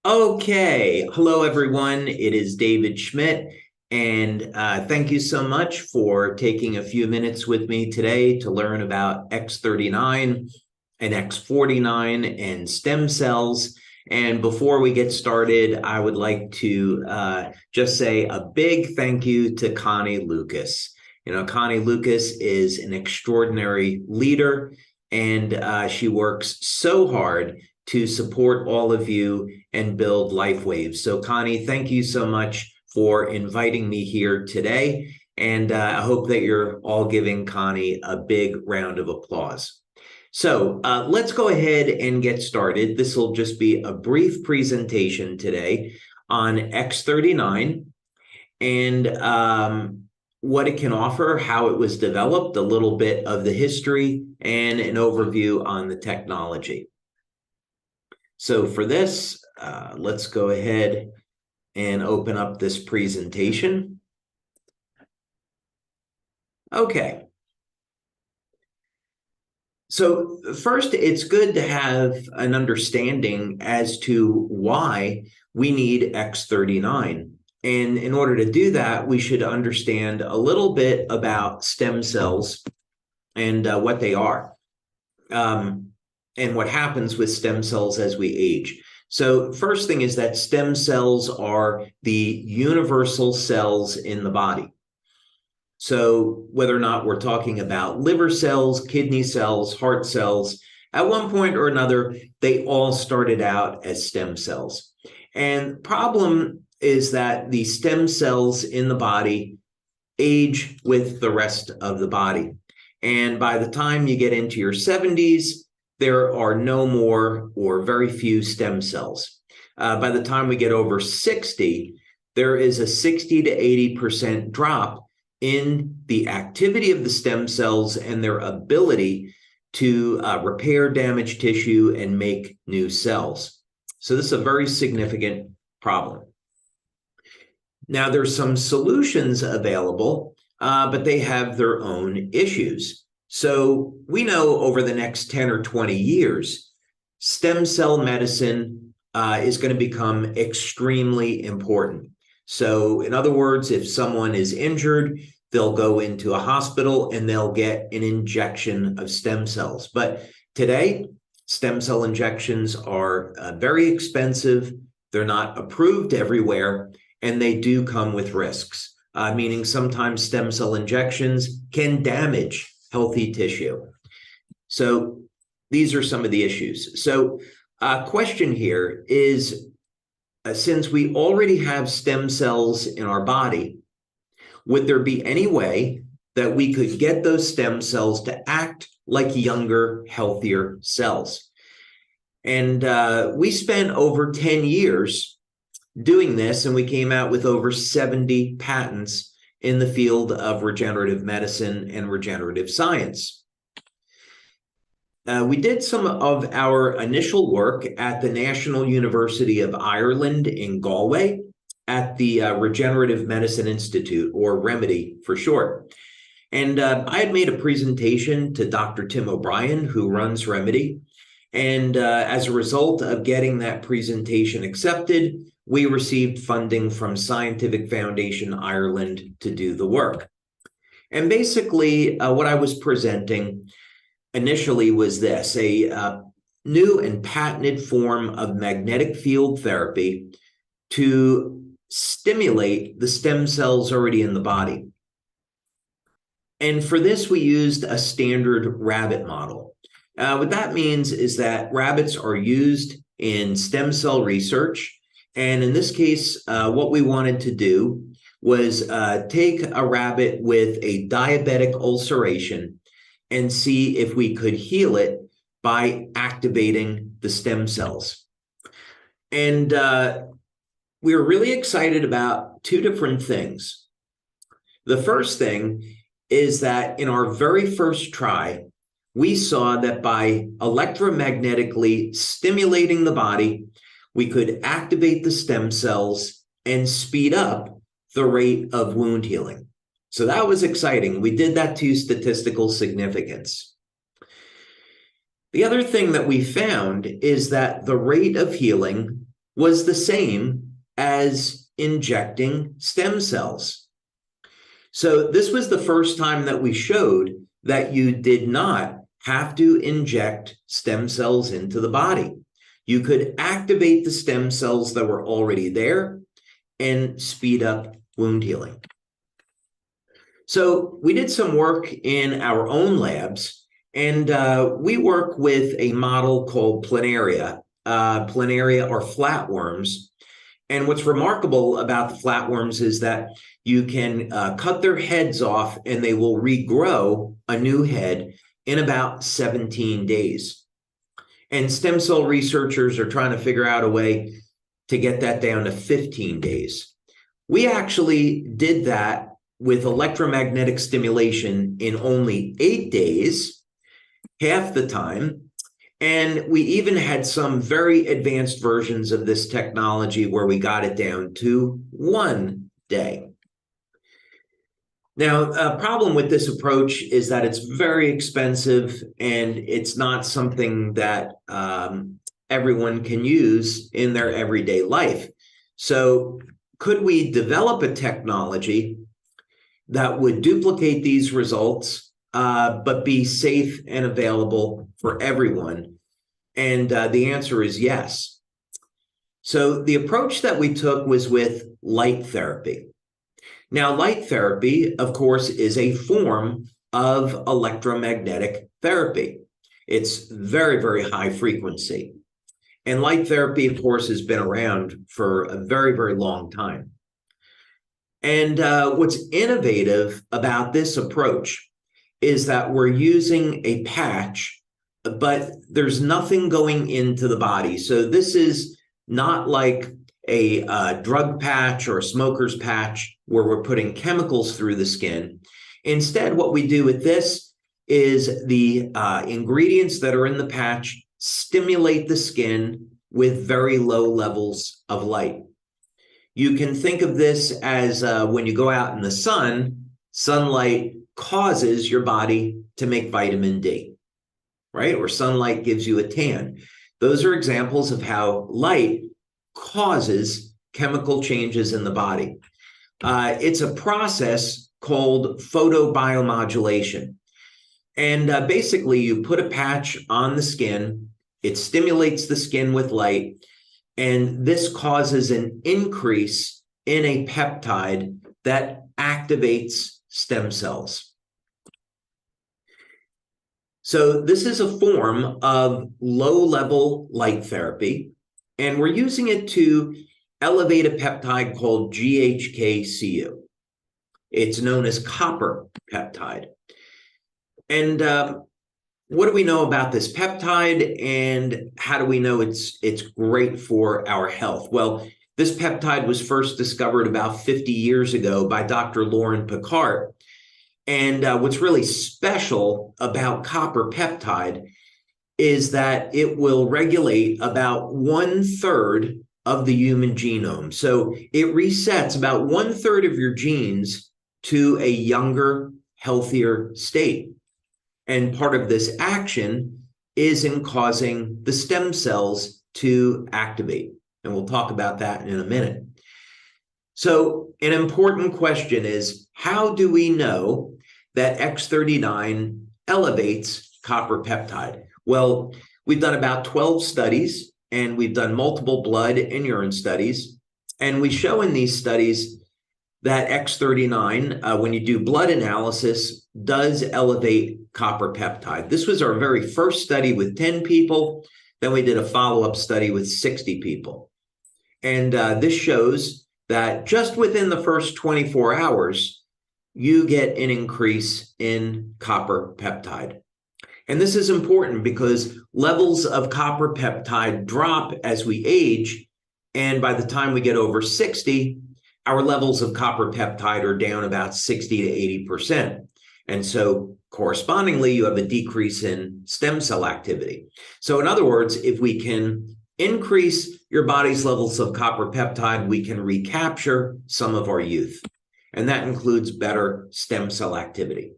Okay, hello everyone. It is David Schmidt, and thank you so much for taking a few minutes with me today to learn about X39 and X49 and stem cells. And before we get started, I would like to just say a big thank you to Connie Lucas. Connie Lucas is an extraordinary leader, and she works so hard to support all of you and build life waves. So Connie, thank you so much for inviting me here today. And I hope that you're all giving Connie a big round of applause. So let's go ahead and get started. This will just be a brief presentation today on X39 and what it can offer, how it was developed, a little bit of the history, and an overview on the technology. So for this, let's go ahead and open up this presentation. Okay. So first, it's good to have an understanding as to why we need X39. And in order to do that, we should understand a little bit about stem cells and what they are. And what happens with stem cells as we age. So first thing is that stem cells are the universal cells in the body. So whether or not we're talking about liver cells, kidney cells, heart cells, at one point or another, they all started out as stem cells. And the problem is that the stem cells in the body age with the rest of the body. And by the time you get into your 70s, there are no more or very few stem cells. By the time we get over 60, there is a 60 to 80% drop in the activity of the stem cells and their ability to repair damaged tissue and make new cells. So this is a very significant problem. Now, there's some solutions available, but they have their own issues. So we know over the next 10 or 20 years, stem cell medicine is going to become extremely important. So in other words, if someone is injured, they'll go into a hospital and they'll get an injection of stem cells. But today, stem cell injections are very expensive. They're not approved everywhere, and they do come with risks, meaning sometimes stem cell injections can damage healthy tissue. So these are some of the issues. So question here is, since we already have stem cells in our body, would there be any way that we could get those stem cells to act like younger, healthier cells? And we spent over 10 years doing this, and we came out with over 70 patents in the field of regenerative medicine and regenerative science. We did some of our initial work at the National University of Ireland in Galway at the Regenerative Medicine Institute, or Remedy for short. And I had made a presentation to Dr. Tim O'Brien, who runs Remedy. And as a result of getting that presentation accepted, we received funding from Scientific Foundation Ireland to do the work. And basically, what I was presenting initially was this: a new and patented form of magnetic field therapy to stimulate the stem cells already in the body. And for this, we used a standard rabbit model. What that means is that rabbits are used in stem cell research. And in this case, what we wanted to do was take a rabbit with a diabetic ulceration and see if we could heal it by activating the stem cells. And we were really excited about two different things. The first thing is that in our very first try, we saw that by electromagnetically stimulating the body, we could activate the stem cells and speed up the rate of wound healing. So that was exciting. We did that to statistical significance. The other thing that we found is that the rate of healing was the same as injecting stem cells. So this was the first time that we showed that you did not have to inject stem cells into the body. You could activate the stem cells that were already there and speed up wound healing. So we did some work in our own labs, and we work with a model called planaria. Planaria are flatworms. And what's remarkable about the flatworms is that you can cut their heads off and they will regrow a new head in about 17 days. And stem cell researchers are trying to figure out a way to get that down to 15 days. We actually did that with electromagnetic stimulation in only 8 days, half the time. And we even had some very advanced versions of this technology where we got it down to 1 day. Now, a problem with this approach is that it's very expensive and it's not something that everyone can use in their everyday life. So could we develop a technology that would duplicate these results, but be safe and available for everyone? And the answer is yes. So the approach that we took was with light therapy. Now, light therapy, of course, is a form of electromagnetic therapy. It's very, very high frequency. And light therapy, of course, has been around for a very, very long time. And what's innovative about this approach is that we're using a patch, but there's nothing going into the body. So this is not like a drug patch or a smoker's patch where we're putting chemicals through the skin. Instead, what we do with this is the ingredients that are in the patch stimulate the skin with very low levels of light. You can think of this as when you go out in the sun, sunlight causes your body to make vitamin D, right? Or sunlight gives you a tan. Those are examples of how light causes chemical changes in the body. It's a process called photobiomodulation. And basically, you put a patch on the skin, it stimulates the skin with light, and this causes an increase in a peptide that activates stem cells. So this is a form of low-level light therapy, and we're using it to elevate a peptide called GHK-Cu. It's known as copper peptide. And what do we know about this peptide, and how do we know it's great for our health? Well, this peptide was first discovered about 50 years ago by Dr. Lauren Picard. And what's really special about copper peptide is that it will regulate about 1/3 of the human genome. So it resets about 1/3 of your genes to a younger, healthier state. And part of this action is in causing the stem cells to activate. And we'll talk about that in a minute. So an important question is, how do we know that X39 elevates copper peptide? Well, we've done about 12 studies, and we've done multiple blood and urine studies. And we show in these studies that X39, when you do blood analysis, does elevate copper peptide. This was our very first study with 10 people. Then we did a follow-up study with 60 people. And this shows that just within the first 24 hours, you get an increase in copper peptide. And this is important because levels of copper peptide drop as we age. And by the time we get over 60, our levels of copper peptide are down about 60 to 80%. And so correspondingly, you have a decrease in stem cell activity. So in other words, if we can increase your body's levels of copper peptide, we can recapture some of our youth. And that includes better stem cell activity.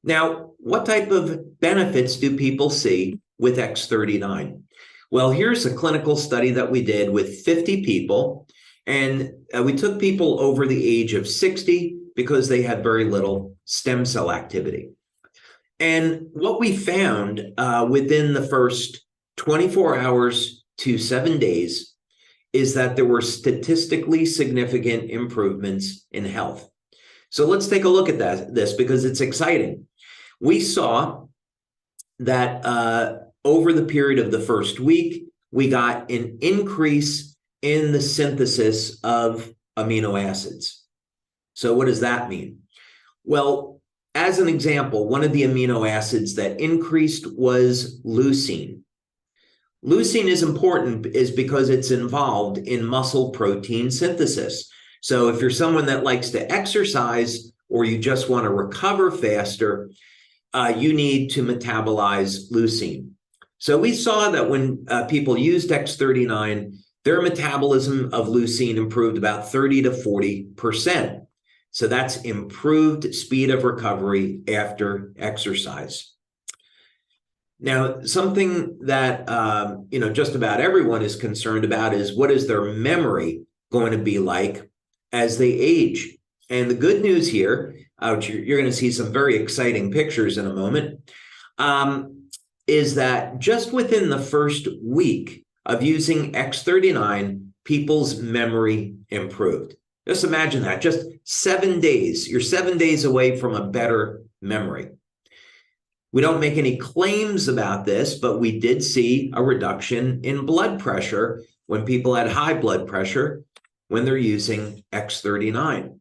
Now, what type of benefits do people see with X39? Well, here's a clinical study that we did with 50 people, and we took people over the age of 60 because they had very little stem cell activity. And what we found within the first 24 hours to 7 days is that there were statistically significant improvements in health. So let's take a look at this because it's exciting. We saw that over the period of the first week, we got an increase in the synthesis of amino acids. So what does that mean? Well, as an example, one of the amino acids that increased was leucine. Leucine is important because it's involved in muscle protein synthesis. So if you're someone that likes to exercise or you just want to recover faster, you need to metabolize leucine. So we saw that when people used X39, their metabolism of leucine improved about 30 to 40%. So that's improved speed of recovery after exercise. Now, something that just about everyone is concerned about is what is their memory going to be like as they age? And the good news here, you're going to see some very exciting pictures in a moment, is that just within the first week of using X39, people's memory improved. Just imagine that, just 7 days. You're 7 days away from a better memory. We don't make any claims about this, but we did see a reduction in blood pressure when people had high blood pressure when they're using X39.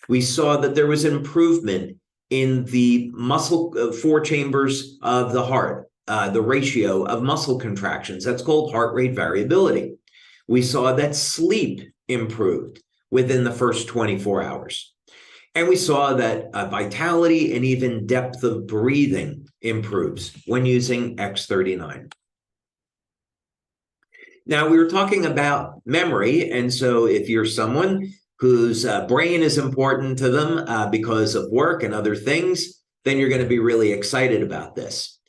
We saw that there was improvement in the muscle, 4 chambers of the heart, the ratio of muscle contractions. That's called heart rate variability. We saw that sleep improved within the first 24 hours. And we saw that vitality and even depth of breathing improves when using X39. Now, we were talking about memory, and so if you're someone whose brain is important to them because of work and other things, then you're going to be really excited about this.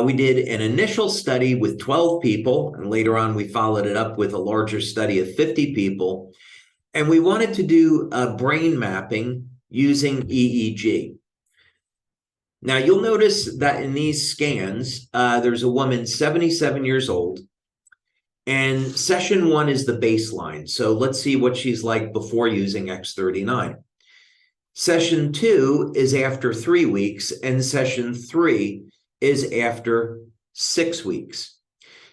We did an initial study with 12 people, and later on we followed it up with a larger study of 50 people, and we wanted to do brain mapping using EEG. Now, you'll notice that in these scans, there's a woman 77 years old, and session 1 is the baseline. So let's see what she's like before using X39. Session 2 is after 3 weeks, and session 3 is after 6 weeks.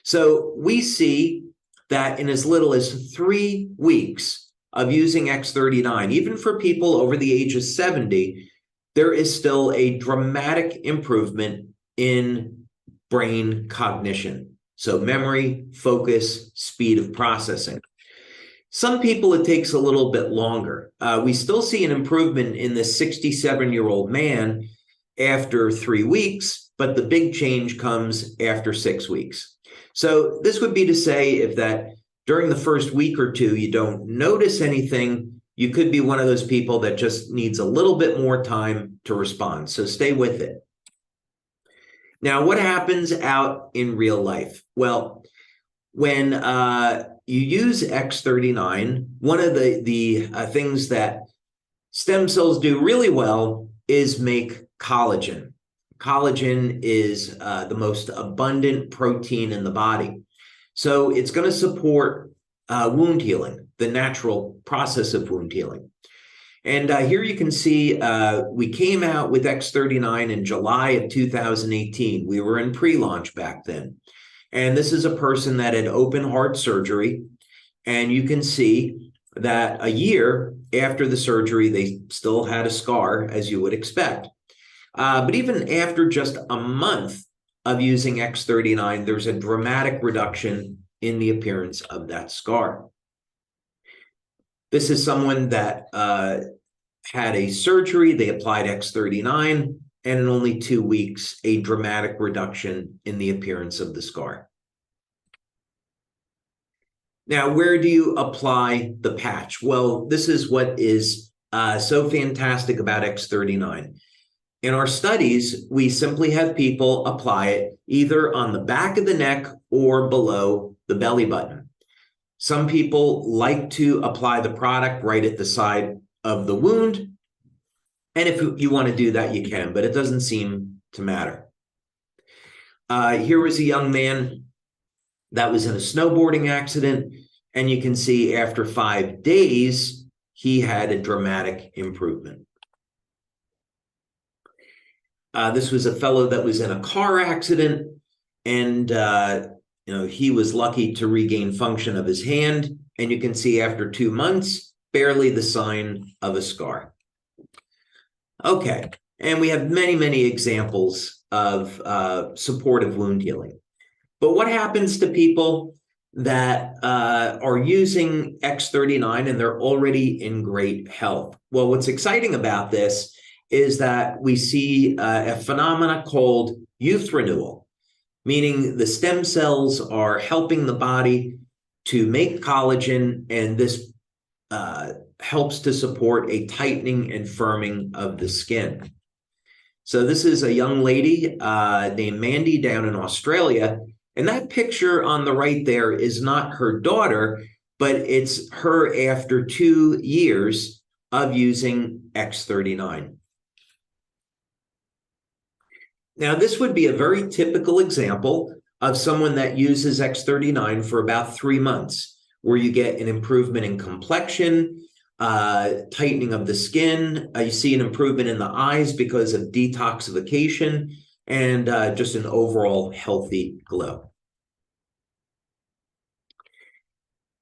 So we see that in as little as 3 weeks of using X39, even for people over the age of 70, there is still a dramatic improvement in brain cognition. So memory, focus, speed of processing. Some people, it takes a little bit longer. We still see an improvement in the 67-year-old man after 3 weeks, but the big change comes after 6 weeks. So this would be to say if that during the first week or two, you don't notice anything, you could be one of those people that just needs a little bit more time to respond. So stay with it. Now, what happens out in real life? Well, when you use X39, one of the things that stem cells do really well is make collagen. Collagen is the most abundant protein in the body. So it's going to support wound healing, the natural process of wound healing. And here you can see we came out with X39 in July of 2018. We were in pre-launch back then. And this is a person that had open heart surgery. And you can see that a year after the surgery, they still had a scar, as you would expect. But even after just a month of using X39, there's a dramatic reduction in the appearance of that scar. This is someone that had a surgery. They applied X39, and in only 2 weeks, a dramatic reduction in the appearance of the scar. Now, where do you apply the patch? Well, this is what is so fantastic about X39. In our studies, we simply have people apply it either on the back of the neck or below the belly button. Some people like to apply the product right at the side of the wound. And if you want to do that, you can, but it doesn't seem to matter. Here was a young man that was in a snowboarding accident, and you can see after 5 days, he had a dramatic improvement. This was a fellow that was in a car accident, and he was lucky to regain function of his hand, and you can see after 2 months, barely the sign of a scar. Okay, and we have many, many examples of supportive wound healing. But what happens to people that are using X39 and they're already in great health? Well, what's exciting about this is that we see a phenomena called youth renewal, meaning the stem cells are helping the body to make collagen, and this helps to support a tightening and firming of the skin. So this is a young lady named Mandy down in Australia. And that picture on the right there is not her daughter, but it's her after 2 years of using X39. Now, this would be a very typical example of someone that uses X39 for about 3 months, where you get an improvement in complexion, tightening of the skin. You see an improvement in the eyes because of detoxification, and just an overall healthy glow.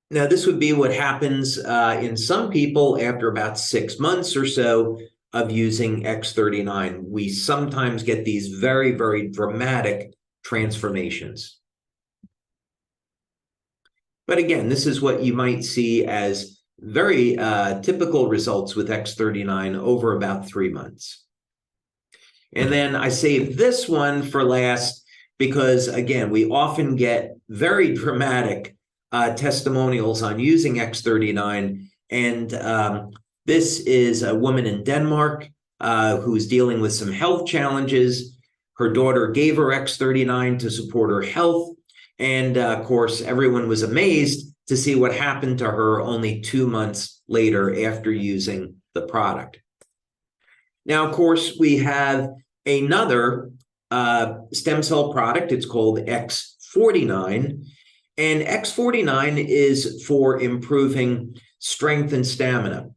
Now, this would be what happens in some people after about 6 months or so of using X39. We sometimes get these very, very dramatic transformations. But again, this is what you might see as very typical results with X39 over about 3 months. And then I saved this one for last because, again, we often get very dramatic testimonials on using X39. And this is a woman in Denmark who's dealing with some health challenges. Her daughter gave her X39 to support her health. And of course, everyone was amazed to see what happened to her only 2 months later after using the product. Now, of course, we have another stem cell product. It's called X49. And X49 is for improving strength and stamina.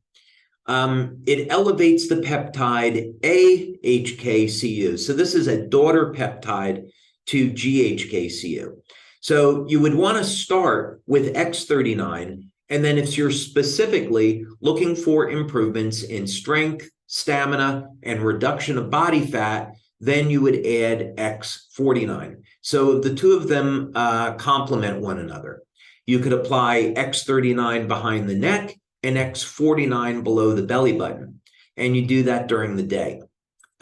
It elevates the peptide AHKCU. So this is a daughter peptide to GHKCU. So you would want to start with X39, and then if you're specifically looking for improvements in strength, stamina, and reduction of body fat, then you would add X49. So the two of them complement one another. You could apply X39 behind the neck and X49 below the belly button, and you do that during the day.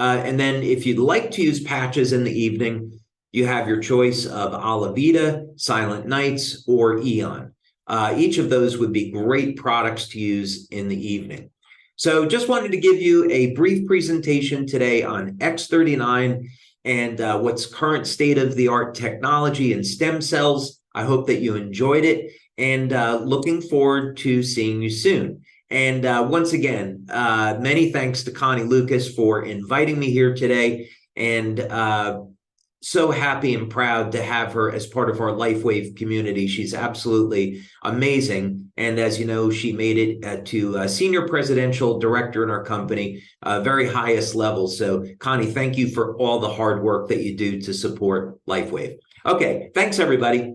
And then if you'd like to use patches in the evening, you have your choice of Alavita, Silent Nights, or Eon. Each of those would be great products to use in the evening. So just wanted to give you a brief presentation today on X39 and what's current state-of-the-art technology in stem cells. I hope that you enjoyed it, and looking forward to seeing you soon. And once again, many thanks to Connie Lucas for inviting me here today, and so happy and proud to have her as part of our LifeWave community. She's absolutely amazing. And as you know, she made it to senior presidential director in our company, very highest level. So Connie, thank you for all the hard work that you do to support LifeWave. Okay, thanks everybody.